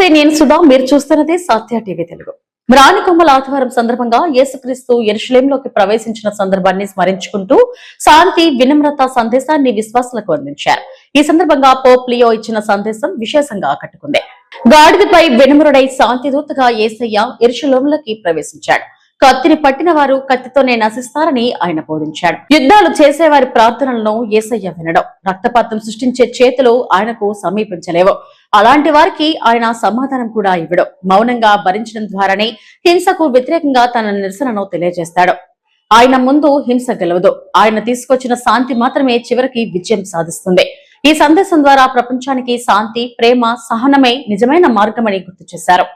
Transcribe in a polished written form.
నమస్తే, నేను సుధా. మీరు చూస్తున్నది సత్య టీవీ తెలుగు. రాణికొమ్మల ఆదివారం సందర్భంగా యేసుక్రీస్తు యెరూషలేంలోకి ప్రవేశించిన సందర్భాన్ని స్మరించుకుంటూ శాంతి, వినమ్రత సందేశాన్ని విశ్వాసులకు అందించారు. ఈ సందర్భంగా పోప్ లియో ఇచ్చిన సందేశం విశేషంగా ఆకట్టుకుంది. గాడిదపై వినమ్రుడై శాంతిదూతగా యేసయ్య యెరూషలేంలోకి ప్రవేశించాడు. కత్తిని పట్టిన వారు కత్తితోనే నశిస్తారని ఆయన బోధించాడు. యుద్ధాలు చేసేవారి ప్రార్థనలను యేసయ్య వినడం, రక్తపాతం సృష్టించే చేతులు ఆయనకు సమీపించలేవు. అలాంటి వారికి ఆయన సమాధానం కూడా ఇవ్వడం, మౌనంగా భరించడం ద్వారానే హింసకు వ్యతిరేకంగా తన నిరసనను తెలియజేస్తాడు. ఆయన ముందు హింస గెలవదు. ఆయన తీసుకొచ్చిన శాంతి మాత్రమే చివరికి విజయం సాధిస్తుంది. ఈ సందేశం ద్వారా ప్రపంచానికి శాంతి, ప్రేమ, సహనమే నిజమైన మార్గమని గుర్తు చేశారు.